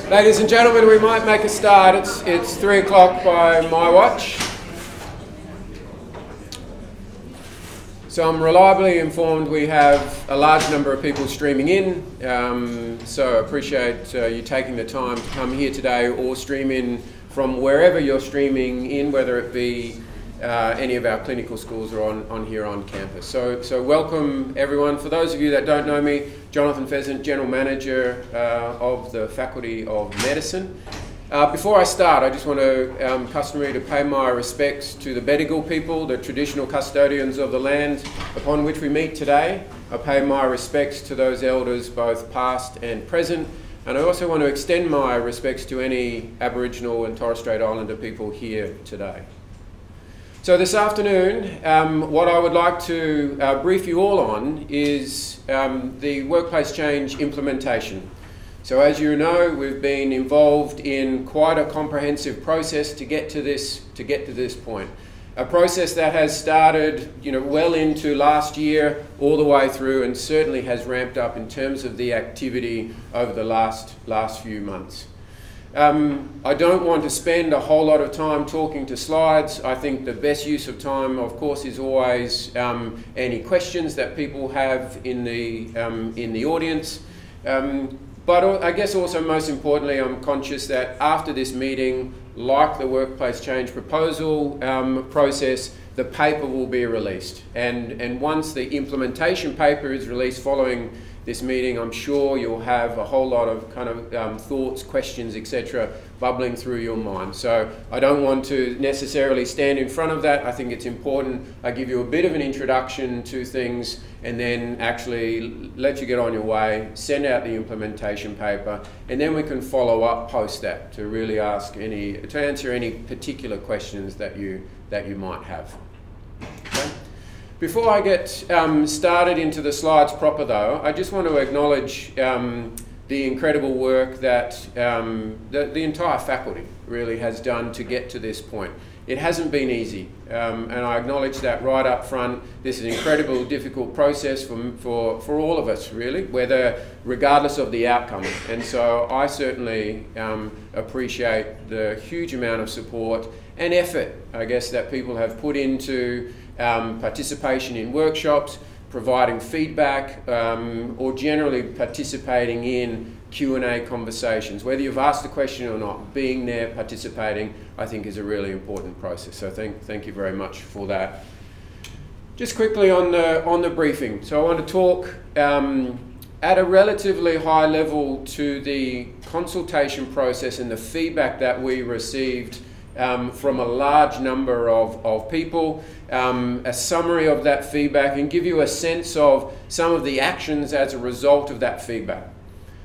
Ladies and gentlemen, we might make a start. It's 3 o'clock by my watch. So I'm reliably informed we have a large number of people streaming in. So I appreciate you taking the time to come here today or stream in from wherever you're streaming in, whether it be any of our clinical schools or on here on campus. So welcome everyone. For those of you that don't know me, Jonathan Pheasant, General Manager of the Faculty of Medicine. Before I start, I just want to customary to pay my respects to the Bedigal people, the traditional custodians of the land upon which we meet today. I pay my respects to those elders, both past and present. And I also want to extend my respects to any Aboriginal and Torres Strait Islander people here today. So this afternoon, what I would like to brief you all on is the workplace change implementation. So as you know, we've been involved in quite a comprehensive process to get to this point. A process that has started, well into last year, all the way through, and certainly has ramped up in terms of the activity over the last few months. I don't want to spend a whole lot of time talking to slides. I think the best use of time, of course, is always any questions that people have in the audience. But I guess also most importantly, I'm conscious that after this meeting, like the workplace change proposal process, the paper will be released. And once the implementation paper is released following this meeting, I'm sure you'll have a whole lot of thoughts, questions, etc. bubbling through your mind. So I don't want to necessarily stand in front of that. I think it's important I give you a bit of an introduction to things and then actually let you get on your way, send out the implementation paper, and then we can follow up post that to really to answer any particular questions that you might have. Okay? Before I get started into the slides proper though, I just want to acknowledge the incredible work that the entire faculty really has done to get to this point. It hasn't been easy, and I acknowledge that right up front. This is an incredibly difficult process for all of us really, regardless of the outcome. And so I certainly appreciate the huge amount of support and effort, I guess, that people have put into participation in workshops, providing feedback, or generally participating in Q&A conversations. Whether you've asked a question or not, being there, participating, I think is a really important process. So thank you very much for that. Just quickly on the briefing. So I want to talk at a relatively high level to the consultation process and the feedback that we received from a large number of people, a summary of that feedback, and give you a sense of some of the actions as a result of that feedback.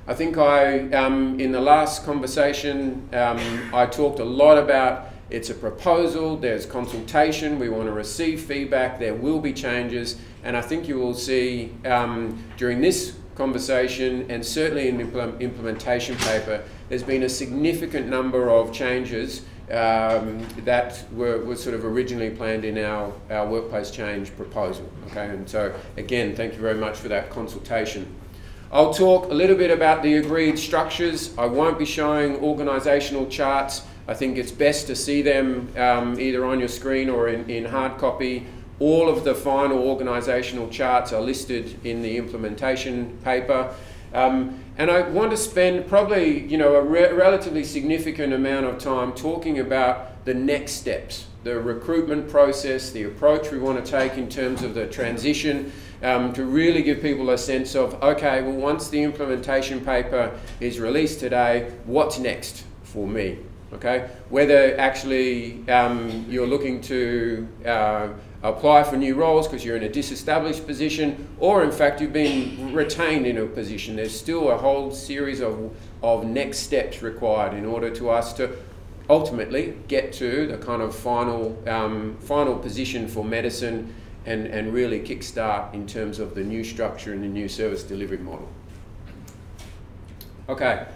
I think in the last conversation, I talked a lot about it's a proposal, there's consultation, we want to receive feedback, there will be changes, and I think you will see during this conversation and certainly in the implementation paper, there's been a significant number of changes that were sort of originally planned in our workplace change proposal. Okay, and so again, thank you very much for that consultation. I'll talk a little bit about the agreed structures. I won't be showing organisational charts. I think it's best to see them either on your screen or in hard copy. All of the final organisational charts are listed in the implementation paper. And I want to spend probably a relatively significant amount of time talking about the next steps, the recruitment process, the approach we want to take in terms of the transition, to really give people a sense of, okay, well, once the implementation paper is released today, what's next for me? Okay, whether actually you're looking to apply for new roles because you're in a disestablished position, or in fact you've been retained in a position, there's still a whole series of next steps required in order to us to ultimately get to the kind of final position for medicine and really kickstart in terms of the new structure and the new service delivery model. Okay.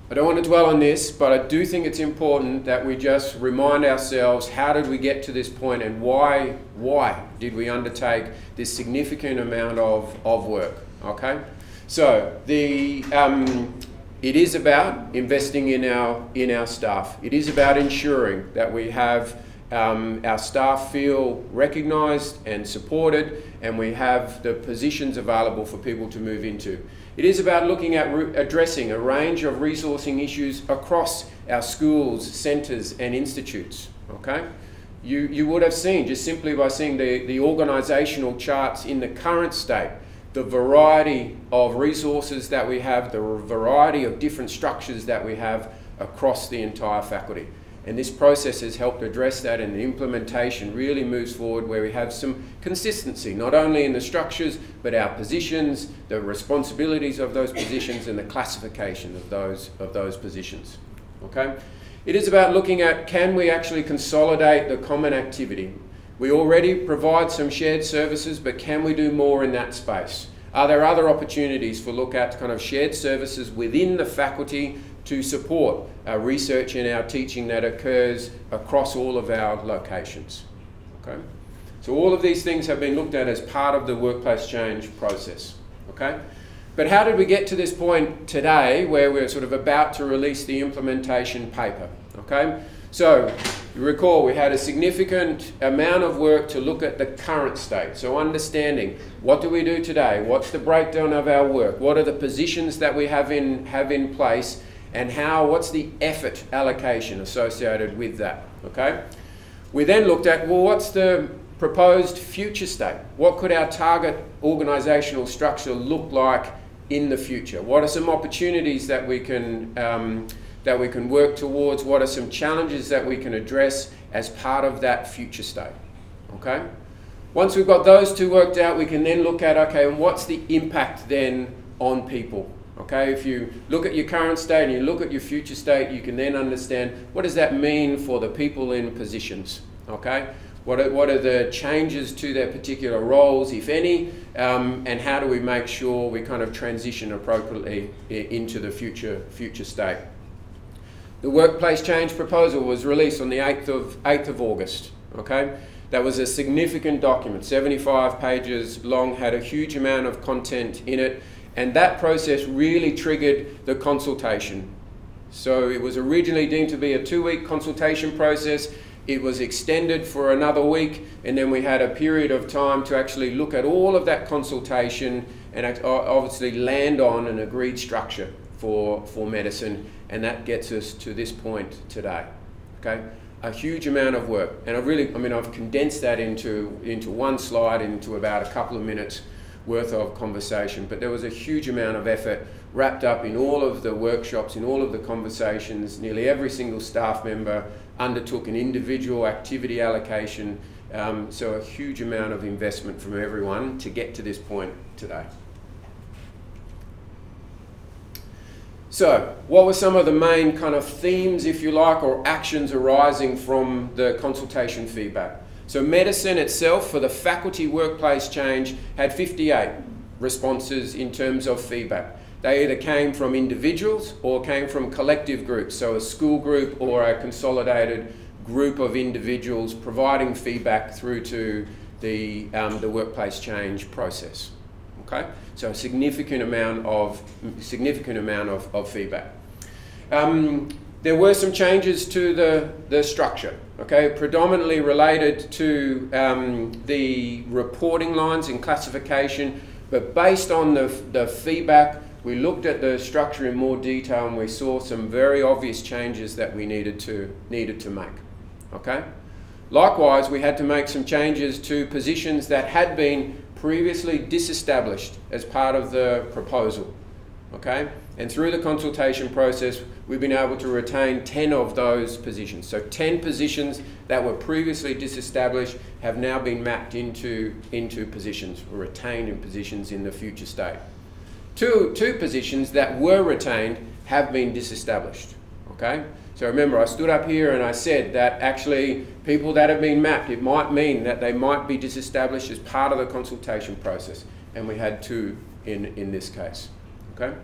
I don't want to dwell on this, but I do think it's important that we just remind ourselves, how did we get to this point and why did we undertake this significant amount of work, okay? So the it is about investing in our staff. It is about ensuring that we have our staff feel recognised and supported, and we have the positions available for people to move into. It is about looking at addressing a range of resourcing issues across our schools, centres and institutes. Okay? You would have seen, just simply by seeing the organisational charts in the current state, the variety of resources that we have, the variety of different structures that we have across the entire faculty. And this process has helped address that, and the implementation really moves forward where we have some consistency, not only in the structures, but our positions, the responsibilities of those positions, and the classification of those positions. Okay? It is about looking at, can we actually consolidate the common activity? We already provide some shared services, but can we do more in that space? Are there other opportunities for look at kind of shared services within the faculty to support our research and our teaching that occurs across all of our locations? Okay? So all of these things have been looked at as part of the workplace change process. Okay? But how did we get to this point today where we're sort of about to release the implementation paper? Okay? So you recall we had a significant amount of work to look at the current state. So understanding, what do we do today? What's the breakdown of our work? What are the positions that we have in place? And what's the effort allocation associated with that? Okay? We then looked at, well, what's the proposed future state? What could our target organisational structure look like in the future? What are some opportunities that we can work towards? What are some challenges that we can address as part of that future state? Okay? Once we've got those two worked out, we can then look at, okay, and what's the impact then on people? Okay, if you look at your current state and you look at your future state, you can then understand, what does that mean for the people in positions? Okay, what are the changes to their particular roles, if any, and how do we make sure we kind of transition appropriately into the future state? The workplace change proposal was released on the 8th of August. Okay, that was a significant document, 75 pages long, had a huge amount of content in it. And that process really triggered the consultation. So it was originally deemed to be a 2-week consultation process. It was extended for another week, and then we had a period of time to actually look at all of that consultation and obviously land on an agreed structure for medicine, and that gets us to this point today. Okay? A huge amount of work, and I've condensed that into one slide, into about a couple of minutes worth of conversation, but there was a huge amount of effort wrapped up in all of the workshops, in all of the conversations. Nearly every single staff member undertook an individual activity allocation, so a huge amount of investment from everyone to get to this point today. So, what were some of the main kind of themes, if you like, or actions arising from the consultation feedback? So medicine itself, for the faculty workplace change, had 58 responses in terms of feedback. They either came from individuals or came from collective groups, so a school group or a consolidated group of individuals providing feedback through to the workplace change process. Okay, so a significant amount of feedback. There were some changes to the structure, okay, predominantly related to the reporting lines and classification, but based on the feedback, we looked at the structure in more detail and we saw some very obvious changes that we needed to make, okay? Likewise, we had to make some changes to positions that had been previously disestablished as part of the proposal, okay? And through the consultation process, we've been able to retain 10 of those positions. So 10 positions that were previously disestablished have now been mapped into positions, or retained in positions in the future state. Two positions that were retained have been disestablished, okay? So remember, I stood up here and I said that actually people that have been mapped, it might mean that they might be disestablished as part of the consultation process, and we had 2 in this case, okay?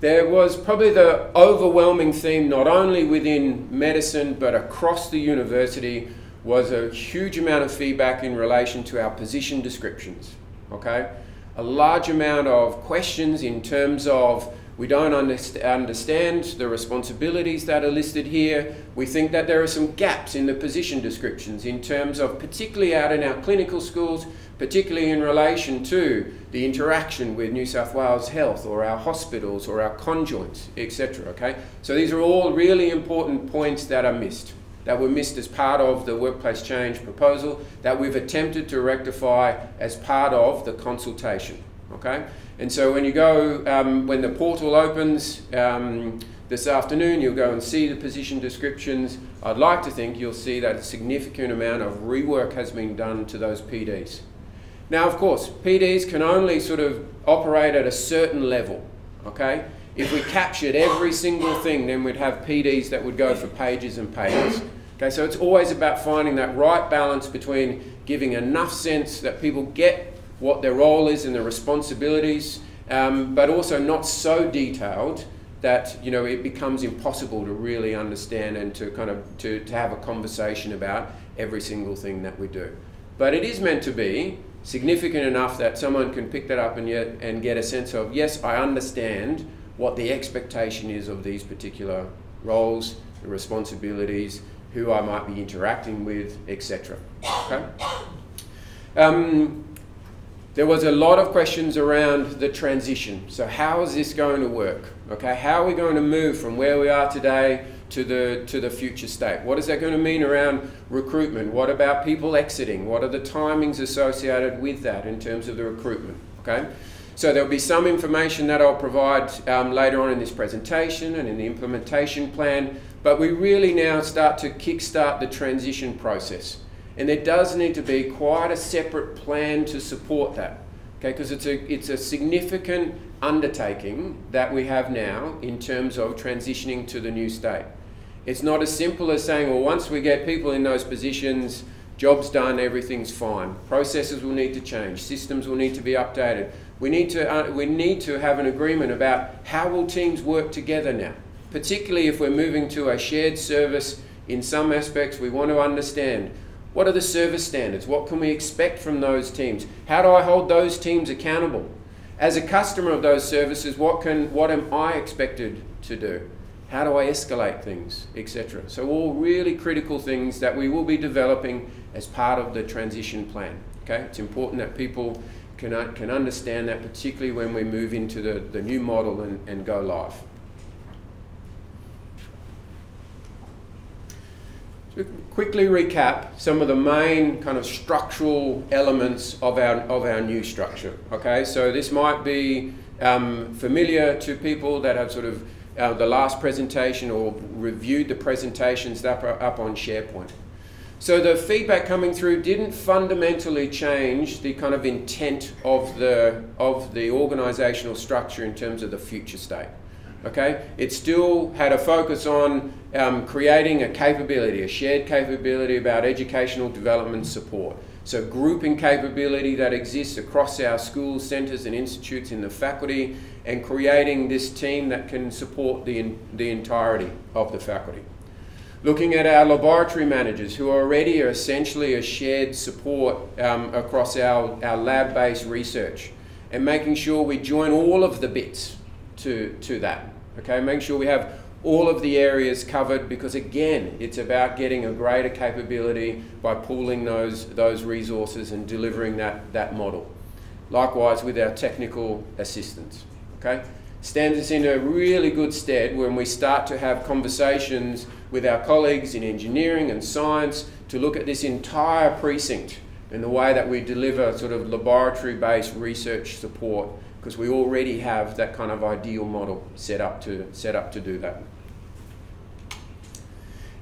There was probably the overwhelming theme, not only within medicine, but across the university, was a huge amount of feedback in relation to our position descriptions, okay? A large amount of questions in terms of We don't understand the responsibilities that are listed here. We think that there are some gaps in the position descriptions in terms of, particularly out in our clinical schools, particularly in relation to the interaction with New South Wales Health or our hospitals or our conjoints, etc. Okay? So these are all really important points that are missed, that were missed as part of the workplace change proposal that we've attempted to rectify as part of the consultation. Okay? And so when you go, when the portal opens this afternoon, you'll go and see the position descriptions. I'd like to think you'll see that a significant amount of rework has been done to those PDs. Now, of course, PDs can only sort of operate at a certain level, okay? If we captured every single thing, then we'd have PDs that would go for pages and pages. Okay, so it's always about finding that right balance between giving enough sense that people get what their role is and the responsibilities, but also not so detailed that, you know, it becomes impossible to really understand and to kind of to have a conversation about every single thing that we do. But it is meant to be significant enough that someone can pick that up and get a sense of, yes, I understand what the expectation is of these particular roles, the responsibilities, who I might be interacting with, etc. Okay? There was a lot of questions around the transition. So how is this going to work? Okay, how are we going to move from where we are today to the future state? What is that going to mean around recruitment? What about people exiting? What are the timings associated with that in terms of the recruitment? Okay, so there'll be some information that I'll provide later on in this presentation and in the implementation plan, but we really now start to kickstart the transition process. And there does need to be quite a separate plan to support that, okay? Because it's a significant undertaking that we have now in terms of transitioning to the new state. It's not as simple as saying, well, once we get people in those positions, job's done, everything's fine. Processes will need to change, systems will need to be updated. We need to have an agreement about how will teams work together now, particularly if we're moving to a shared service. In some aspects, we want to understand, what are the service standards? What can we expect from those teams? How do I hold those teams accountable? As a customer of those services, what am I expected to do? How do I escalate things, etc.? So all really critical things that we will be developing as part of the transition plan. Okay, it's important that people can understand that, particularly when we move into the new model and go live. To quickly recap some of the main kind of structural elements of our new structure. Okay, so this might be familiar to people that have sort of the last presentation or reviewed the presentations that are up on SharePoint. So the feedback coming through didn't fundamentally change the kind of intent of the organisational structure in terms of the future state. Okay, it still had a focus on creating a capability, a shared capability about educational development support. So grouping capability that exists across our schools, centres and institutes in the faculty, and creating this team that can support the entirety of the faculty. Looking at our laboratory managers who already are essentially a shared support across our lab-based research, and making sure we join all of the bits to that. Okay, make sure we have all of the areas covered, because again, it's about getting a greater capability by pooling those resources and delivering that model. Likewise with our technical assistants. Okay, stands us in a really good stead when we start to have conversations with our colleagues in engineering and science to look at this entire precinct and the way that we deliver sort of laboratory-based research support, because we already have that kind of ideal model set up to do that.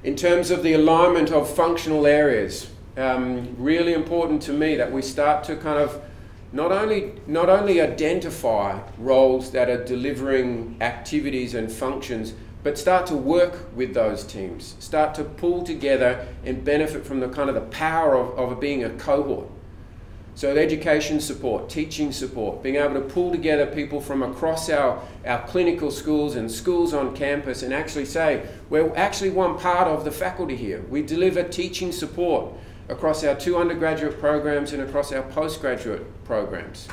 In terms of the alignment of functional areas, really important to me that we start to kind of not only identify roles that are delivering activities and functions, but start to work with those teams, start to pull together and benefit from the kind of the power of being a cohort. So education support, teaching support, being able to pull together people from across our clinical schools and schools on campus and actually say, we're actually one part of the faculty here. We deliver teaching support across our 2 undergraduate programs and across our postgraduate programs.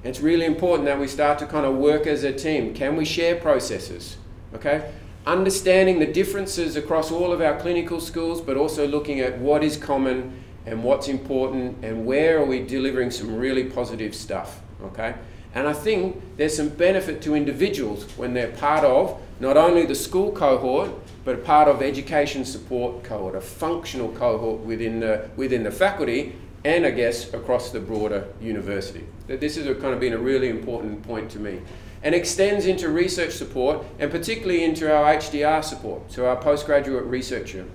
It's really important that we start to kind of work as a team. Can we share processes? Okay? Understanding the differences across all of our clinical schools, but also looking at what is common and what's important and where are we delivering some really positive stuff. Okay? And I think there's some benefit to individuals when they're part of not only the school cohort, but a part of education support cohort, a functional cohort within the faculty, and I guess across the broader university. This has kind of been a really important point to me. And extends into research support, and particularly into our HDR support, so our postgraduate researcher,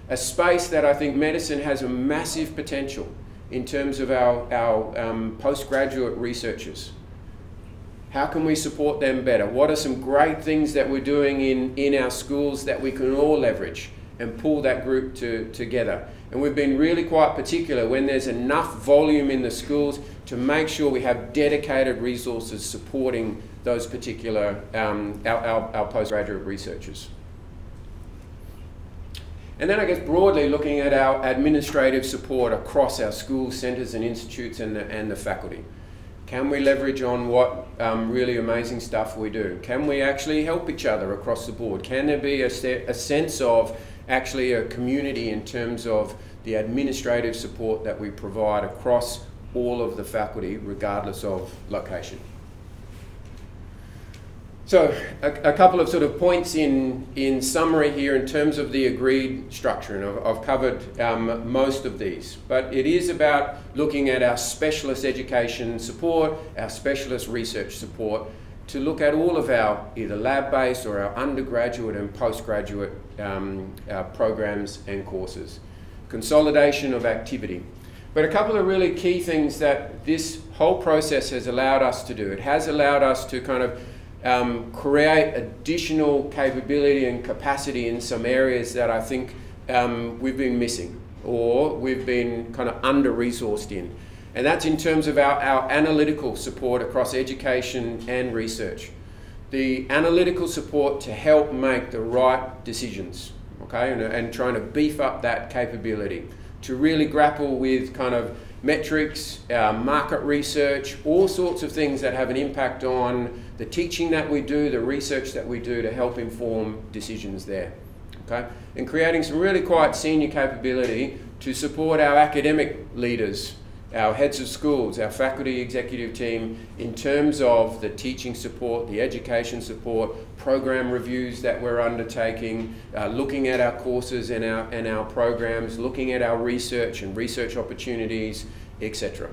a space that I think medicine has a massive potential in terms of our postgraduate researchers. How can we support them better? What are some great things that we're doing in our schools that we can all leverage and pull that group together? And we've been really quite particular when there's enough volume in the schools to make sure we have dedicated resources supporting those particular, our postgraduate researchers. And then I guess broadly looking at our administrative support across our schools, centres and institutes and the faculty. Can we leverage on what really amazing stuff we do? Can we actually help each other across the board? Can there be a sense of actually a community in terms of the administrative support that we provide across all of the faculty, regardless of location? So a couple of sort of points in summary here in terms of the agreed structure, and I've covered most of these, but it is about looking at our specialist education support, our specialist research support, to look at all of our either lab-based or our undergraduate and postgraduate programs and courses. Consolidation of activity. But a couple of really key things that this whole process has allowed us to do. It has allowed us to kind of create additional capability and capacity in some areas that I think we've been missing or we've been kind of under-resourced in. And that's in terms of our analytical support across education and research. The analytical support to help make the right decisions, okay, and trying to beef up that capability to really grapple with kind of metrics, market research, all sorts of things that have an impact on the teaching that we do, the research that we do to help inform decisions there. Okay? And creating some really quite senior capability to support our academic leaders, our heads of schools, our faculty executive team in terms of the teaching support, the education support, program reviews that we're undertaking, looking at our courses and our programs, looking at our research and research opportunities, etc.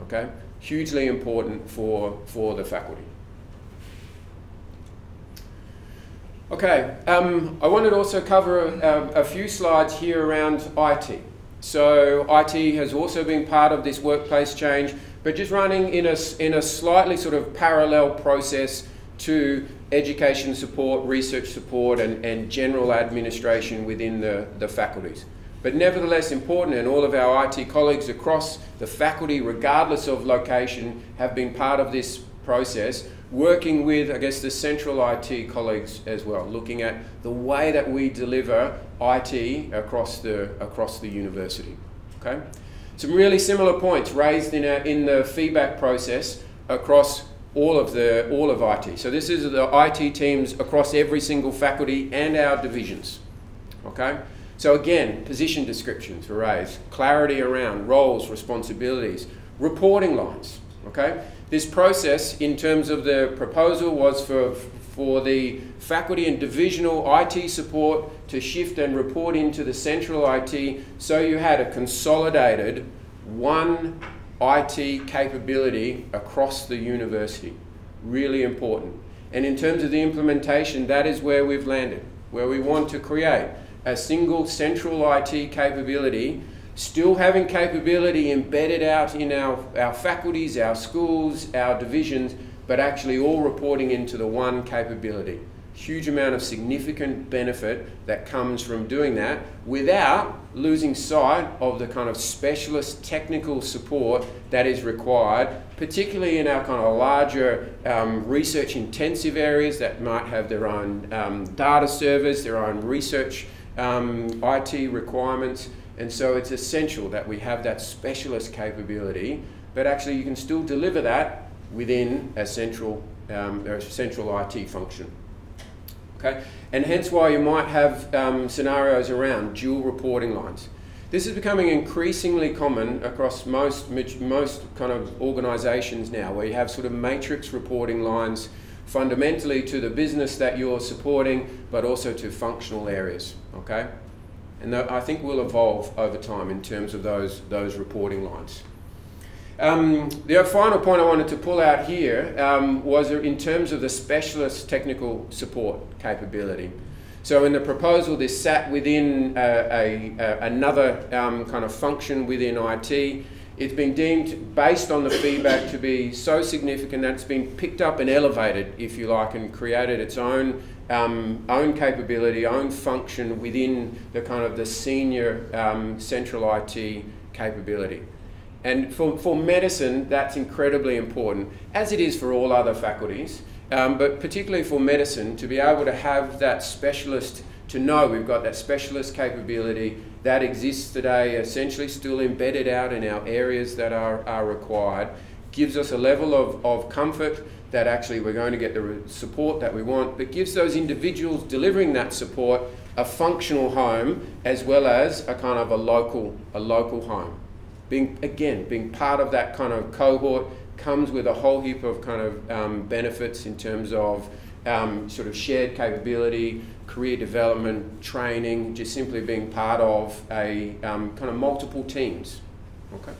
Okay? Hugely important for the faculty. Okay, I wanted to also cover a few slides here around IT. So IT has also been part of this workplace change, but just running in a slightly sort of parallel process to education support, research support, and general administration within the faculties. But nevertheless important, and all of our IT colleagues across the faculty, regardless of location, have been part of this process, working with, I guess, the central IT colleagues as well, looking at the way that we deliver IT across the university. Okay, some really similar points raised in the feedback process across all of IT. So this is the IT teams across every single faculty and our divisions. Okay, so again, position descriptions were raised, clarity around roles, responsibilities, reporting lines. Okay. This process, in terms of the proposal, was for the faculty and divisional IT support to shift and report into the central IT, so you had a consolidated one IT capability across the university. Really important. And in terms of the implementation, that is where we've landed, where we want to create a single central IT capability, still having capability embedded out in our faculties, our schools, our divisions, but actually all reporting into the one capability. Huge amount of significant benefit that comes from doing that without losing sight of the kind of specialist technical support that is required, particularly in our kind of larger research intensive areas that might have their own data servers, their own research IT requirements. And so it's essential that we have that specialist capability, but actually you can still deliver that within a central IT function. Okay, and hence why you might have scenarios around dual reporting lines. This is becoming increasingly common across most kind of organisations now, where you have sort of matrix reporting lines fundamentally to the business that you're supporting, but also to functional areas. Okay, and I think will evolve over time in terms of those reporting lines. The final point I wanted to pull out here was in terms of the specialist technical support capability. So in the proposal, this sat within another kind of function within IT. It's been deemed, based on the feedback, to be so significant that it's been picked up and elevated, if you like, and created its own capability, own function within the kind of the senior central IT capability. And for medicine, that's incredibly important, as it is for all other faculties, but particularly for medicine, to be able to have that specialist, to know we've got that specialist capability that exists today, essentially still embedded out in our areas that are required, gives us a level of comfort that actually we're going to get the support that we want, but gives those individuals delivering that support a functional home as well as a kind of a local home. Being part of that kind of cohort comes with a whole heap of kind of benefits in terms of sort of shared capability, career development, training, just simply being part of a kind of multiple teams. Okay.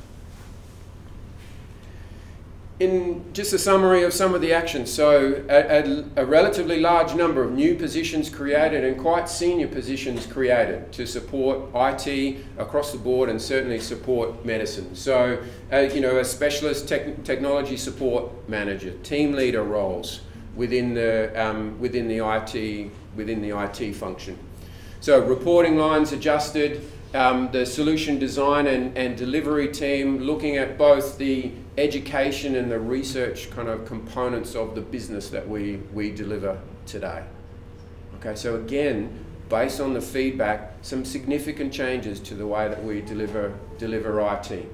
In just a summary of some of the actions, so a relatively large number of new positions created and quite senior positions created to support IT across the board and certainly support medicine. So, you know, a specialist technology support manager, team leader roles within the IT function. So reporting lines adjusted. The solution design and delivery team looking at both the education and the research kind of components of the business that we deliver today. Okay, so again, based on the feedback, some significant changes to the way that we deliver IT.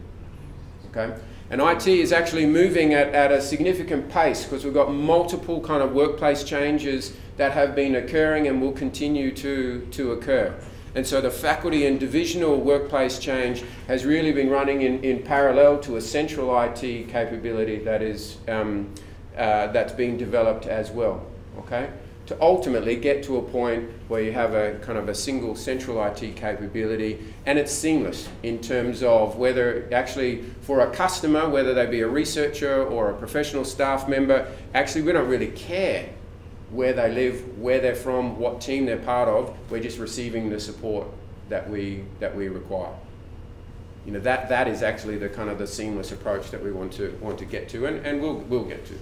Okay, and IT is actually moving at a significant pace because we've got multiple kind of workplace changes that have been occurring and will continue to occur. And so the faculty and divisional workplace change has really been running in parallel to a central IT capability that is that's being developed as well. Okay, to ultimately get to a point where you have a kind of a single central IT capability, and it's seamless in terms of whether actually for a customer, whether they be a researcher or a professional staff member, actually we don't really care where they live, where they're from, what team they're part of. We're just receiving the support that we require. You know, that is actually the kind of the seamless approach that we want to get to, and we'll get to.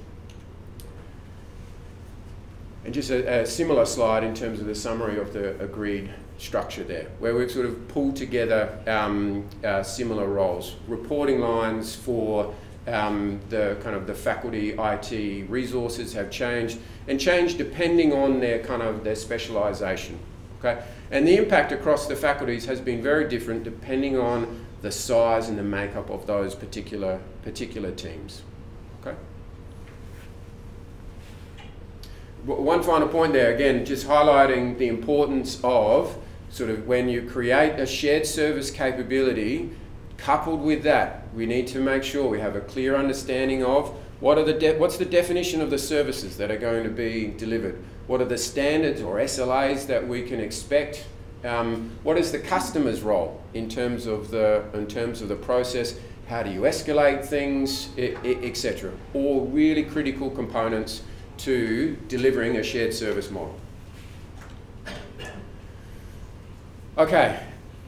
And just a similar slide in terms of the summary of the agreed structure there, where we've sort of pulled together similar roles, reporting lines for the kind of the faculty IT resources have changed depending on their specialisation. Okay, and the impact across the faculties has been very different depending on the size and the makeup of those particular teams. Okay. One final point there, again, just highlighting the importance of sort of when you create a shared service capability. Coupled with that, we need to make sure we have a clear understanding of what's the definition of the services that are going to be delivered. What are the standards or SLAs that we can expect? What is the customer's role in terms of the process? How do you escalate things, etc. All really critical components to delivering a shared service model. Okay.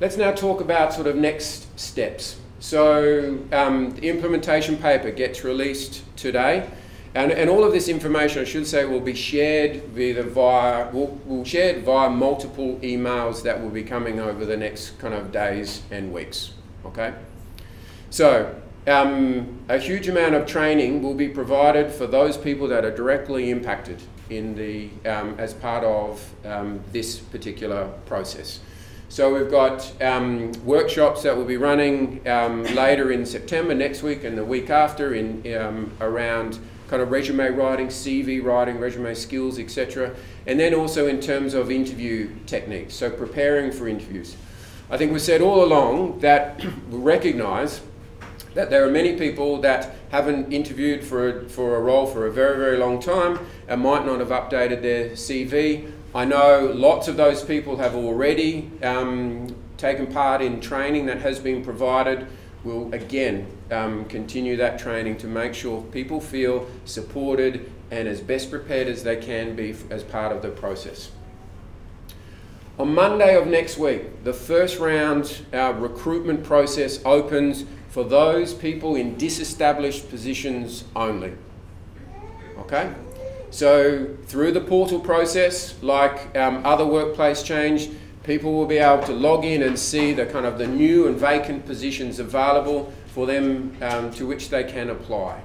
Let's now talk about sort of next steps. So the implementation paper gets released today, and all of this information, I should say, will be shared via multiple emails that will be coming over the next kind of days and weeks. Okay, so a huge amount of training will be provided for those people that are directly impacted in the as part of this particular process. So we've got workshops that will be running later in September, next week and the week after, around kind of resume writing, CV writing, resume skills, etc. And then also in terms of interview techniques, so preparing for interviews. I think we've said all along that we recognise that there are many people that haven't interviewed for a role for a very, very long time and might not have updated their CV. I know lots of those people have already taken part in training that has been provided. We'll again continue that training to make sure people feel supported and as best prepared as they can be as part of the process. On Monday of next week, the first round recruitment process opens for those people in disestablished positions only. Okay? So through the portal process, like other workplace change, people will be able to log in and see the kind of the new and vacant positions available for them to which they can apply.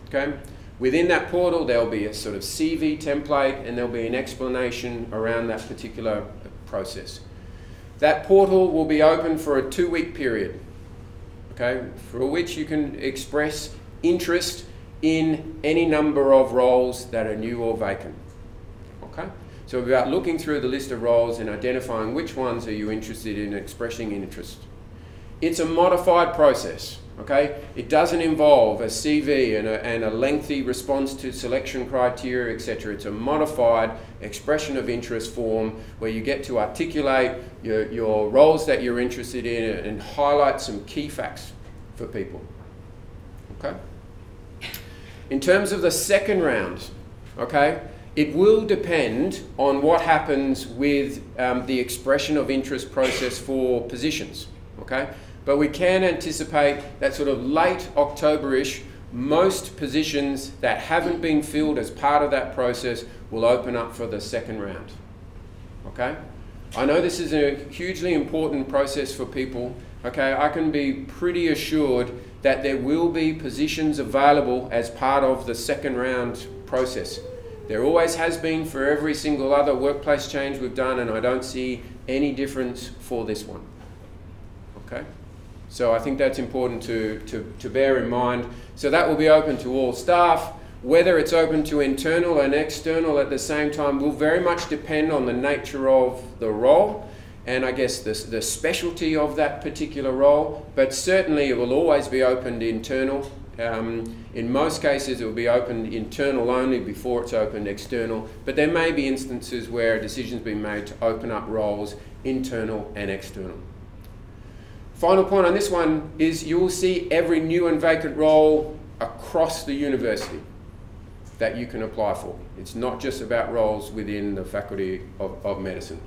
Okay? Within that portal, there'll be a sort of CV template and there'll be an explanation around that particular process. That portal will be open for a 2-week period, okay, for which you can express interest in any number of roles that are new or vacant. Okay? So about looking through the list of roles and identifying which ones are you interested in expressing interest. It's a modified process. Okay? It doesn't involve a CV and a lengthy response to selection criteria, etc. It's a modified expression of interest form where you get to articulate your roles that you're interested in and highlight some key facts for people. Okay? In terms of the second round, okay, it will depend on what happens with the expression of interest process for positions. Okay? But we can anticipate that sort of late October-ish, most positions that haven't been filled as part of that process will open up for the second round. Okay? I know this is a hugely important process for people. Okay? I can be pretty assured that there will be positions available as part of the second round process. There always has been for every single other workplace change we've done, and I don't see any difference for this one. Okay? So I think that's important to bear in mind. So that will be open to all staff. Whether it's open to internal and external at the same time will very much depend on the nature of the role and I guess the specialty of that particular role. But certainly it will always be opened internal. In most cases it will be opened internal only before it's opened external. But there may be instances where a decision's been made to open up roles internal and external. Final point on this one is you will see every new and vacant role across the university that you can apply for. It's not just about roles within the Faculty of Medicine.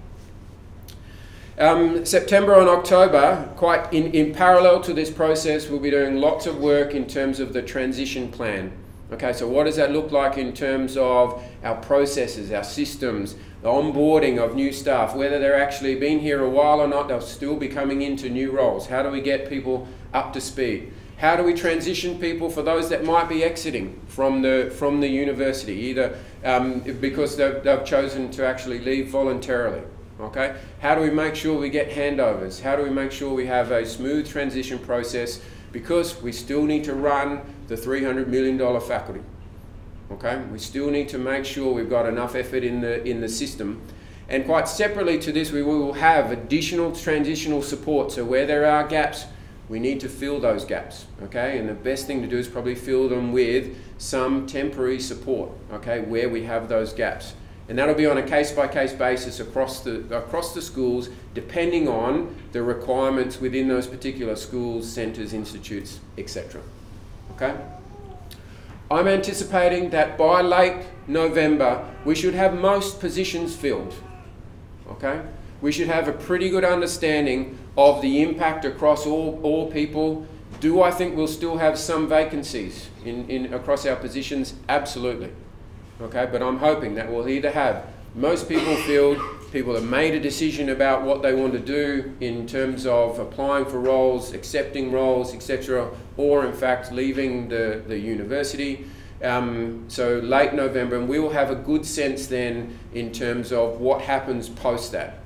September and October, quite in parallel to this process, we'll be doing lots of work in terms of the transition plan. Okay, so what does that look like in terms of our processes, our systems, the onboarding of new staff, whether they're actually been here a while or not, they'll still be coming into new roles. How do we get people up to speed? How do we transition people for those that might be exiting from the university, either because they've chosen to actually leave voluntarily? Okay? How do we make sure we get handovers? How do we make sure we have a smooth transition process? Because we still need to run the $300 million faculty. Okay? We still need to make sure we've got enough effort in the system. And quite separately to this, we will have additional transitional support. So where there are gaps, we need to fill those gaps. Okay? And the best thing to do is probably fill them with some temporary support. Okay? Where we have those gaps. And that'll be on a case-by-case basis across the schools, depending on the requirements within those particular schools, centres, institutes, etc. Okay? I'm anticipating that by late November, we should have most positions filled. Okay? We should have a pretty good understanding of the impact across all people. Do I think we'll still have some vacancies across our positions? Absolutely. Okay, but I'm hoping that we'll either have most people filled, people have made a decision about what they want to do in terms of applying for roles, accepting roles, etc., or in fact leaving the university. So late November, and we will have a good sense then in terms of what happens post that.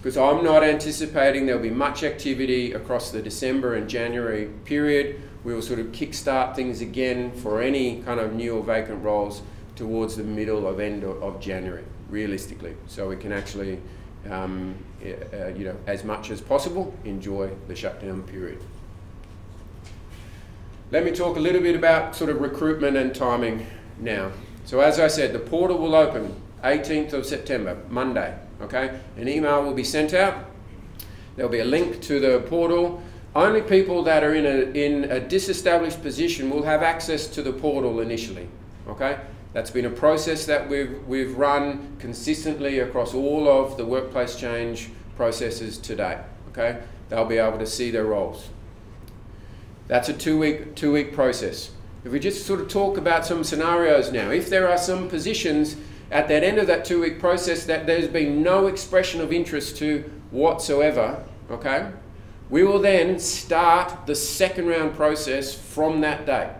Because I'm not anticipating there'll be much activity across the December and January period. we will sort of kickstart things again for any kind of new or vacant roles towards the middle of end of January, realistically. So we can actually, you know, as much as possible, enjoy the shutdown period. Let me talk a little bit about sort of recruitment and timing now. So as I said, the portal will open 18th of September, Monday, okay? An email will be sent out. There'll be a link to the portal. Only people that are in a disestablished position will have access to the portal initially, okay? That's been a process that we've run consistently across all of the workplace change processes to date, okay? They'll be able to see their roles. That's a two-week process. If we just sort of talk about some scenarios now, if there are some positions at that end of that 2-week process that there's been no expression of interest to whatsoever, okay, we will then start the second round process from that date,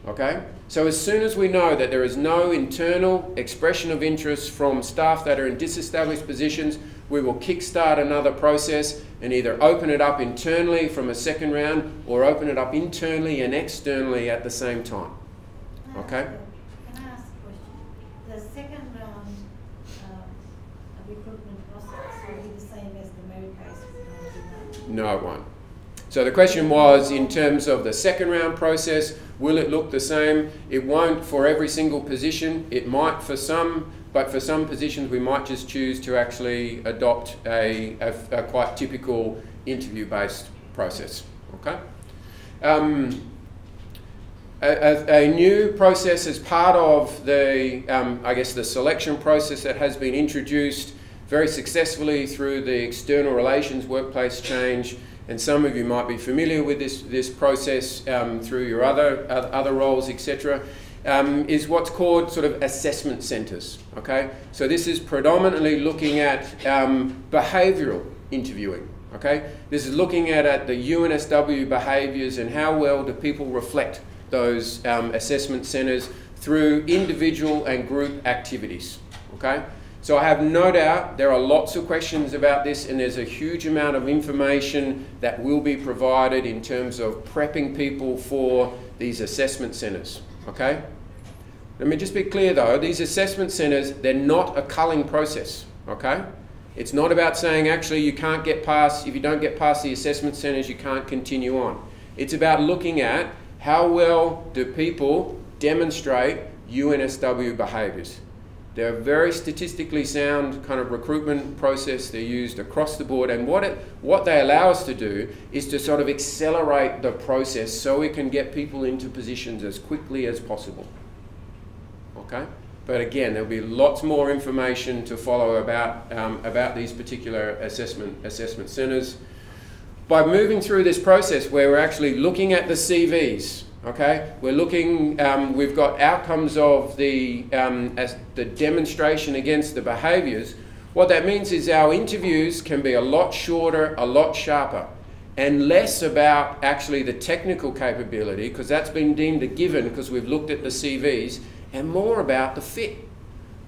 okay? So as soon as we know that there is no internal expression of interest from staff that are in disestablished positions, we will kickstart another process and either open it up internally from a second round or open it up internally and externally at the same time. Okay? Can I ask a question? The second round recruitment process will be the same as the merit case? No, it won't. So the question was, in terms of the second round process, will it look the same? It won't for every single position. It might for some, but for some positions we might just choose to actually adopt a quite typical interview-based process. Okay. A new process as part of the, I guess, the selection process that has been introduced very successfully through the external relations workplace change. And some of you might be familiar with this process through your other roles, etc., is what's called sort of assessment centres. Okay, so this is predominantly looking at behavioural interviewing. Okay, this is looking at the UNSW behaviours and how well do people reflect those assessment centres through individual and group activities. Okay. So I have no doubt there are lots of questions about this, and there's a huge amount of information that will be provided in terms of prepping people for these assessment centres, okay? Let me just be clear though, these assessment centres, they're not a culling process, okay? It's not about saying actually you can't get past, if you don't get past the assessment centres, you can't continue on. It's about looking at how well do people demonstrate UNSW behaviours. They're a very statistically sound kind of recruitment process. They're used across the board, and what they allow us to do is to sort of accelerate the process so we can get people into positions as quickly as possible. Okay? But again, there'll be lots more information to follow about these particular assessment centres. By moving through this process where we're actually looking at the CVs, okay, we're looking, we've got outcomes of the demonstration against the behaviours. What that means is our interviews can be a lot shorter, a lot sharper, and less about actually the technical capability, because that's been deemed a given because we've looked at the CVs, and more about the fit,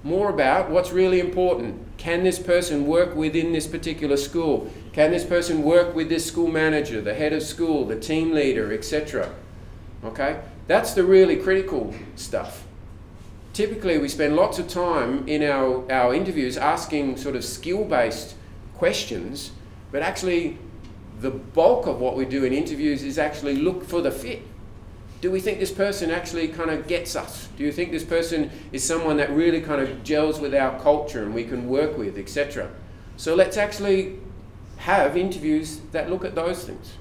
more about what's really important. Can this person work within this particular school? Can this person work with this school manager, the head of school, the team leader, etc.? Okay, that's the really critical stuff. Typically, we spend lots of time in our interviews asking sort of skill-based questions, but actually the bulk of what we do in interviews is actually look for the fit. Do we think this person actually kind of gets us? Do you think this person is someone that really kind of gels with our culture and we can work with, etc.? So let's actually have interviews that look at those things,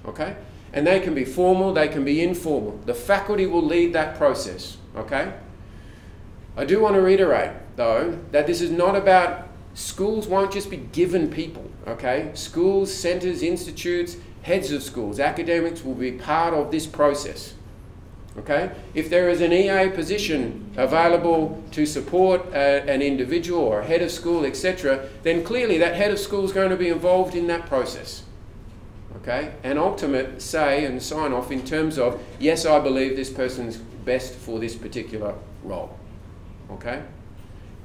okay? And they can be formal, they can be informal. The faculty will lead that process, okay? I do want to reiterate, though, that this is not about, schools won't just be given people, okay? Schools, centres, institutes, heads of schools, academics will be part of this process, okay? If there is an EA position available to support an individual or a head of school, etc., then clearly that head of school is going to be involved in that process. Okay, an ultimate say and sign off in terms of, yes, I believe this person's best for this particular role. Okay,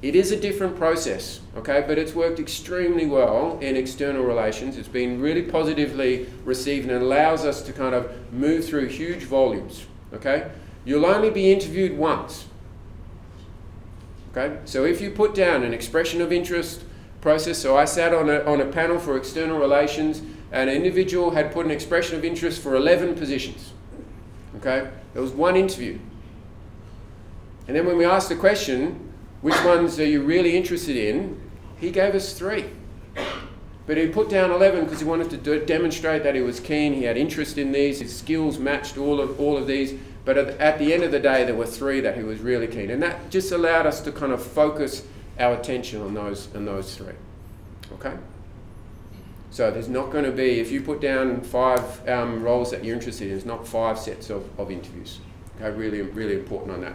It is a different process, okay, but it's worked extremely well in external relations. It's been really positively received and allows us to kind of move through huge volumes, okay? You'll only be interviewed once, okay? So if you put down an expression of interest process, so I sat on a panel for external relations, and an individual had put an expression of interest for 11 positions, okay? There was one interview. And then when we asked the question, which ones are you really interested in? He gave us 3. But he put down 11 because he wanted to demonstrate that he was keen, he had interest in these, his skills matched all of these. But at the end of the day, there were 3 that he was really keen. And that just allowed us to kind of focus our attention on those 3. Okay? So there's not going to be, if you put down 5 roles that you're interested in, it's not 5 sets of interviews. Okay, really, really important on that.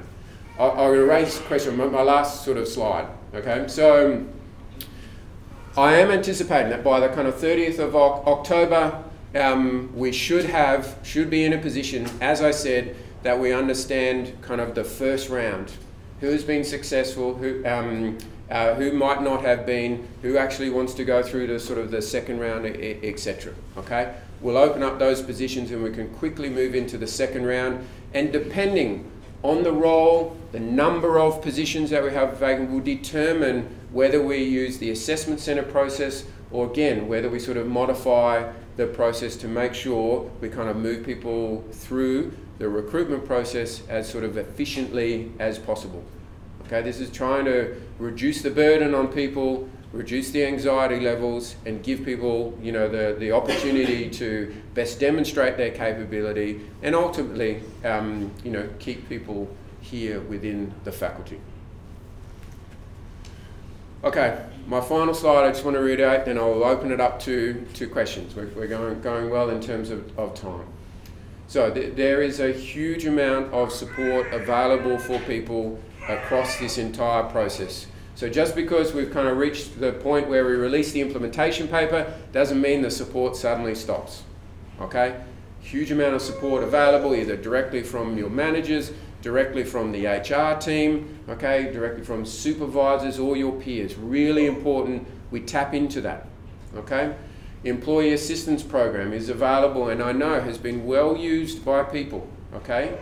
I'm going to raise a question, my last sort of slide. Okay, so I am anticipating that by the kind of 30th of October, we should be in a position, as I said, that we understand kind of the first round, who's been successful, who might not have been, who actually wants to go through to sort of the second round, etc. Okay, we'll open up those positions and we can quickly move into the second round, and depending on the role, the number of positions that we have vacant will determine whether we use the assessment centre process, or again, whether we sort of modify the process to make sure we kind of move people through the recruitment process as sort of efficiently as possible. Okay, this is trying to reduce the burden on people, reduce the anxiety levels, and give people, you know, the opportunity to best demonstrate their capability, and ultimately, you know, keep people here within the faculty. Okay, my final slide, I just want to reiterate, then I'll open it up to questions. We're going well in terms of time. So there is a huge amount of support available for people across this entire process. So just because we've kind of reached the point where we release the implementation paper doesn't mean the support suddenly stops, okay? Huge amount of support available, either directly from your managers, directly from the HR team, okay, directly from supervisors or your peers. Really important we tap into that, okay? Employee assistance program is available, and I know has been well used by people, okay?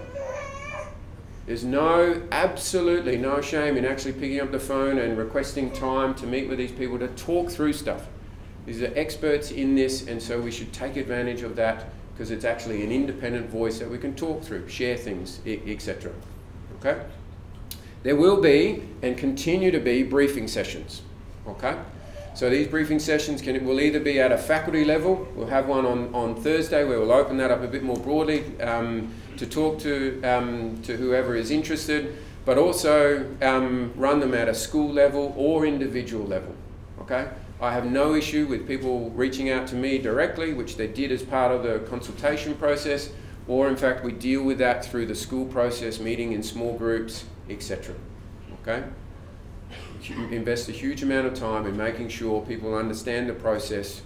There's absolutely no shame in actually picking up the phone and requesting time to meet with these people to talk through stuff. These are experts in this, and so we should take advantage of that because it's actually an independent voice that we can talk through, share things, etc. Okay? There will be and continue to be briefing sessions. Okay? So these briefing sessions will either be at a faculty level. We'll have one on Thursday where we'll open that up a bit more broadly to talk to whoever is interested, but also run them at a school level or individual level. Okay? I have no issue with people reaching out to me directly, which they did as part of the consultation process, or in fact we deal with that through the school process, meeting in small groups, etc. Okay? Invest a huge amount of time in making sure people understand the process,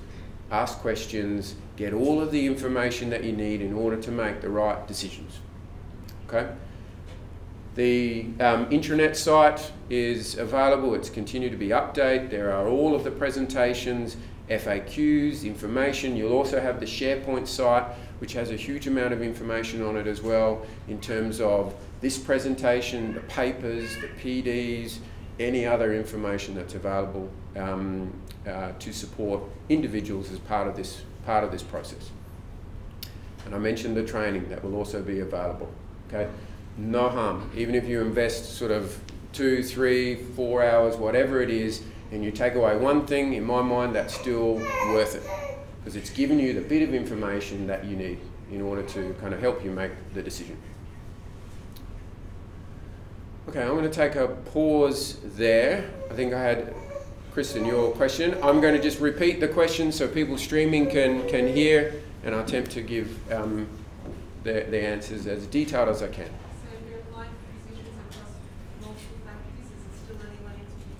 ask questions, get all of the information that you need in order to make the right decisions. Okay? The intranet site is available, it's continued to be updated. There are all of the presentations, FAQs, information. You'll also have the SharePoint site, which has a huge amount of information on it as well in terms of this presentation, the papers, the PDs, any other information that's available to support individuals as part of this process. And I mentioned the training that will also be available. Okay, no harm. Even if you invest sort of 2, 3, 4 hours, whatever it is, and you take away one thing, in my mind, that's still worth it because it's given you the bit of information that you need in order to kind of help you make the decision. Okay, I'm going to take a pause there. I think I had, Kristen, your question. I'm going to just repeat the question so people streaming can hear, and I'll attempt to give the answers as detailed as I can. So if you're applying for positions across multiple faculties, is it still only one interview?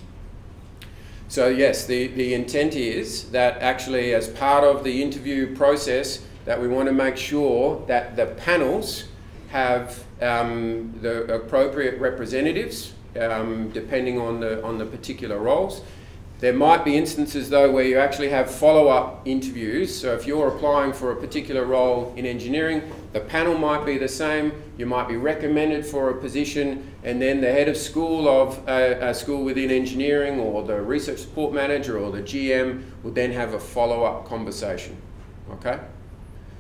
So yes, the intent is that actually as part of the interview process that we want to make sure that the panels have the appropriate representatives depending on the particular roles. There might be instances though where you actually have follow-up interviews. So if you're applying for a particular role in engineering, the panel might be the same, you might be recommended for a position, and then the head of school of a school within engineering, or the research support manager or the GM will then have a follow-up conversation, okay?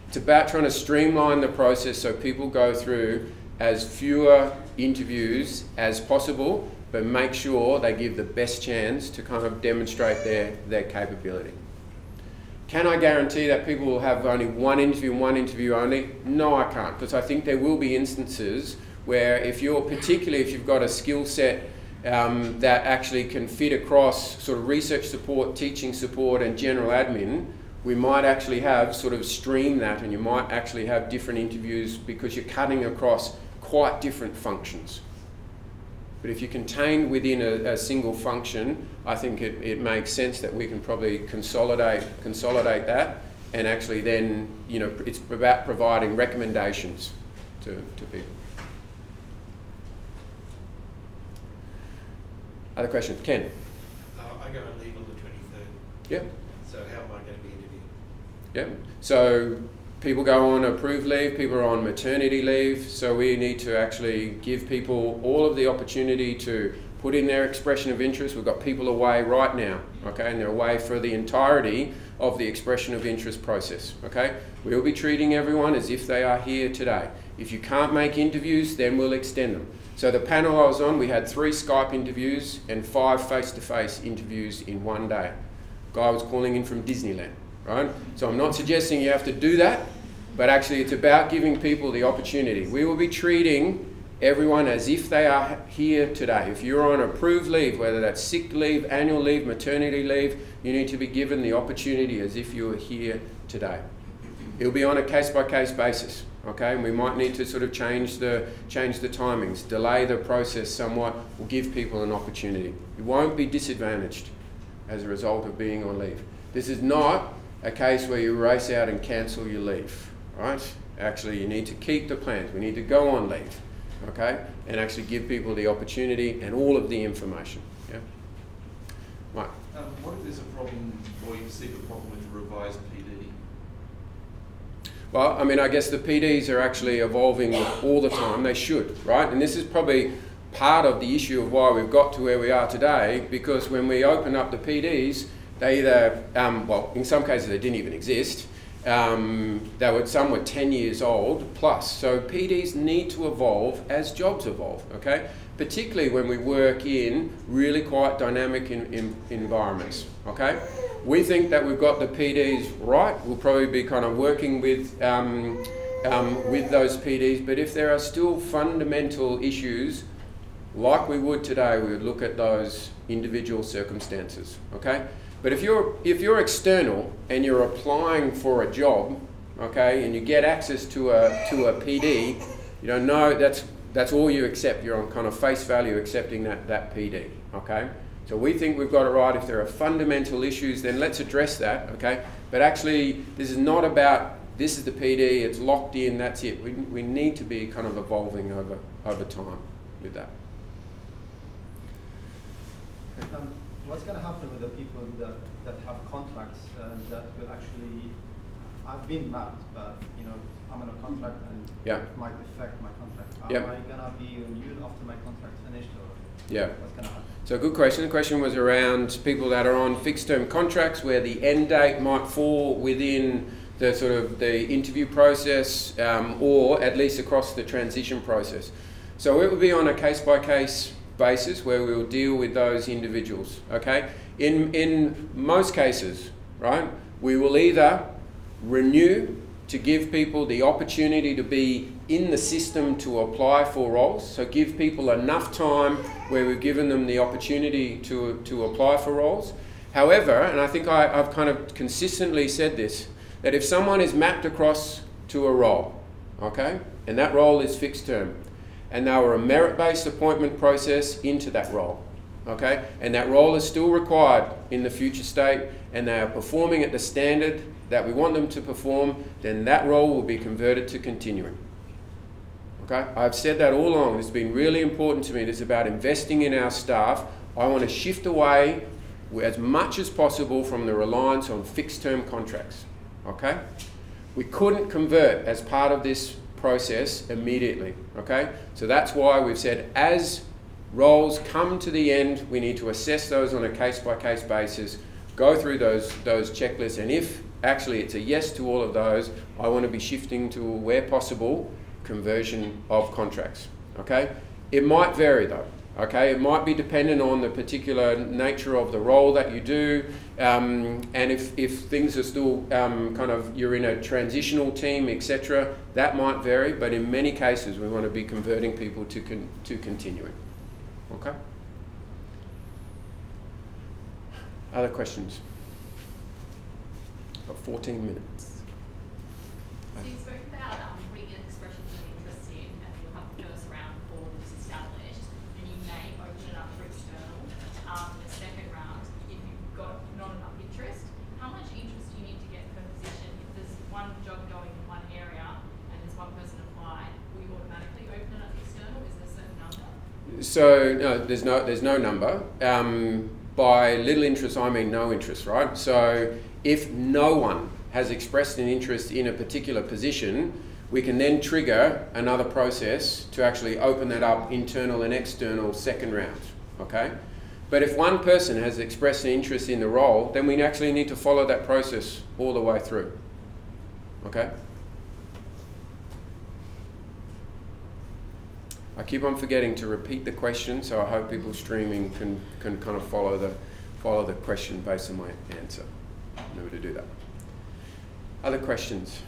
It's about trying to streamline the process so people go through as fewer interviews as possible, but make sure they give the best chance to kind of demonstrate their capability. Can I guarantee that people will have only one interview and one interview only? No, I can't, because I think there will be instances where particularly if you've got a skill set that actually can fit across sort of research support, teaching support and general admin, we might actually have sort of stream that, and you might actually have different interviews because you're cutting across quite different functions. But if you're contained within a single function, I think it makes sense that we can probably consolidate that, and actually then, you know, it's about providing recommendations to people. Other questions? Ken? I go on leave on the 23rd. Yeah. So how am I going to be interviewed? Yeah. So people go on approved leave, people are on maternity leave, so we need to actually give people all of the opportunity to put in their expression of interest. We've got people away right now, okay, and they're away for the entirety of the expression of interest process, okay? We'll be treating everyone as if they are here today. If you can't make interviews, then we'll extend them. So the panel I was on, we had 3 Skype interviews and 5 face-to-face interviews in one day. Guy was calling in from Disneyland. Right? So I'm not suggesting you have to do that, but actually it's about giving people the opportunity. We will be treating everyone as if they are here today. If you're on approved leave, whether that's sick leave, annual leave, maternity leave, you need to be given the opportunity as if you were here today. It'll be on a case-by-case basis, okay? And we might need to sort of change the timings, delay the process somewhat, or give people an opportunity. You won't be disadvantaged as a result of being on leave. This is not a case where you race out and cancel your leave, right? Actually, you need to keep the plans. We need to go on leave, okay? And actually give people the opportunity and all of the information, yeah? Mike? What if there's a problem, or you perceive a problem with the revised PD? Well, I mean, I guess the PDs are actually evolving all the time. They should, right? And this is probably part of the issue of why we've got to where we are today, because when we open up the PDs, they either, well, in some cases they didn't even exist. Some were 10 years old plus. So PDs need to evolve as jobs evolve, okay? Particularly when we work in really quite dynamic environments, okay? We think that we've got the PDs right. We'll probably be kind of working with those PDs, but if there are still fundamental issues, like we would today, we would look at those individual circumstances, okay? But if you're external and you're applying for a job, okay, and you get access to a PD, you don't know, that's all you accept. You're on kind of face value accepting that PD, okay? So we think we've got it right. If there are fundamental issues, then let's address that, okay? But actually, this is not about, this is the PD, it's locked in, that's it. We need to be kind of evolving over time with that. What's going to happen with the people that have contracts that will actually, I've been mapped, but you know, I'm on a contract and it might affect my contract. Am I going to be renewed after my contract's finished, or what's going to happen? So good question. The question was around people that are on fixed term contracts where the end date might fall within the sort of the interview process or at least across the transition process. So it would be on a case-by-case basis where we will deal with those individuals, okay? In most cases, right, we will either renew to give people the opportunity to be in the system to apply for roles, so give people enough time where we've given them the opportunity to apply for roles. However, and I think I've kind of consistently said this, that if someone is mapped across to a role, okay, and that role is fixed term, and they were a merit-based appointment process into that role, okay? And that role is still required in the future state, and they are performing at the standard that we want them to perform, then that role will be converted to continuing, Okay, I've said that all along. It's been really important to me. It's about investing in our staff. I want to shift away as much as possible from the reliance on fixed-term contracts. Okay, we couldn't convert as part of this process immediately. Okay, so that's why we've said as roles come to the end, we need to assess those on a case-by-case basis, go through those checklists, and if actually it's a yes to all of those, I want to be shifting to, where possible, conversion of contracts. Okay, it might vary though. Okay, it might be dependent on the particular nature of the role that you do, and if things are still kind of, you're in a transitional team, etc., that might vary, but in many cases we want to be converting people to continuing. Okay? Other questions? Got 14 minutes. So you spoke about putting in expressions of interest in, and you'll have the first round forms established, and you may open it up for external. The second round, if you've got not enough interest, how much interest do you need to get per position? If there's one job going in one area and there's one person applied, will you automatically open it up external? Is there a certain number? So no, there's no number. By little interest, I mean no interest, right? So if no one has expressed an interest in a particular position, we can then trigger another process to actually open that up, internal and external, second round, okay? But if one person has expressed an interest in the role, then we actually need to follow that process all the way through, okay? I keep on forgetting to repeat the question, so I hope people streaming can kind of follow the question based on my answer. Remember to do that. Other questions?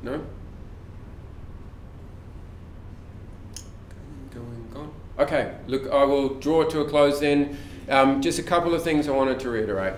No? Gone. Okay, look, I will draw it to a close then. Just a couple of things I wanted to reiterate.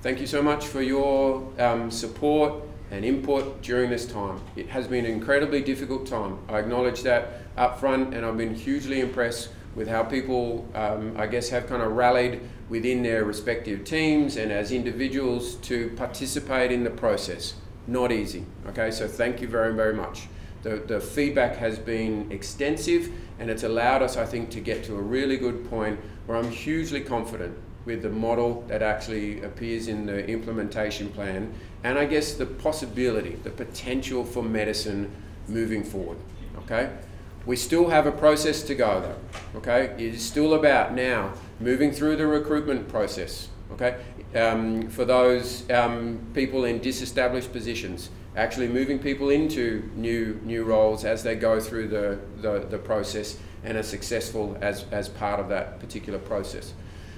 Thank you so much for your support and input during this time. It has been an incredibly difficult time. I acknowledge that up front, and I've been hugely impressed with how people, I guess, have kind of rallied within their respective teams and as individuals to participate in the process. Not easy, okay? So thank you very, very much. The feedback has been extensive, and it's allowed us, I think, to get to a really good point where I'm hugely confident with the model that actually appears in the implementation plan, and I guess the possibility, the potential for medicine moving forward, okay? We still have a process to go though, okay? It is still about now moving through the recruitment process, okay? For those people in disestablished positions, actually moving people into new roles as they go through the process and are successful as part of that particular process.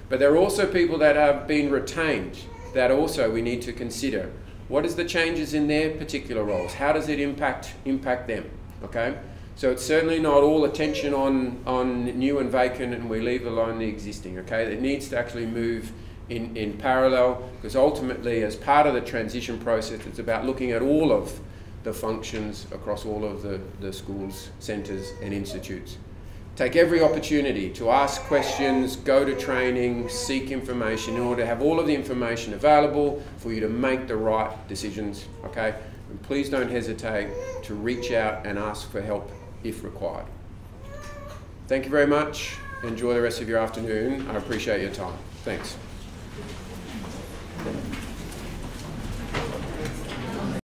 But there are also people that have been retained that also we need to consider. What is the changes in their particular roles? How does it impact them, okay? So it's certainly not all attention on new and vacant and we leave alone the existing, okay? It needs to actually move in parallel, because ultimately as part of the transition process, it's about looking at all of the functions across all of the schools, centres and institutes. Take every opportunity to ask questions, go to training, seek information in order to have all of the information available for you to make the right decisions, okay? And please don't hesitate to reach out and ask for help if required. Thank you very much. Enjoy the rest of your afternoon. I appreciate your time. Thanks.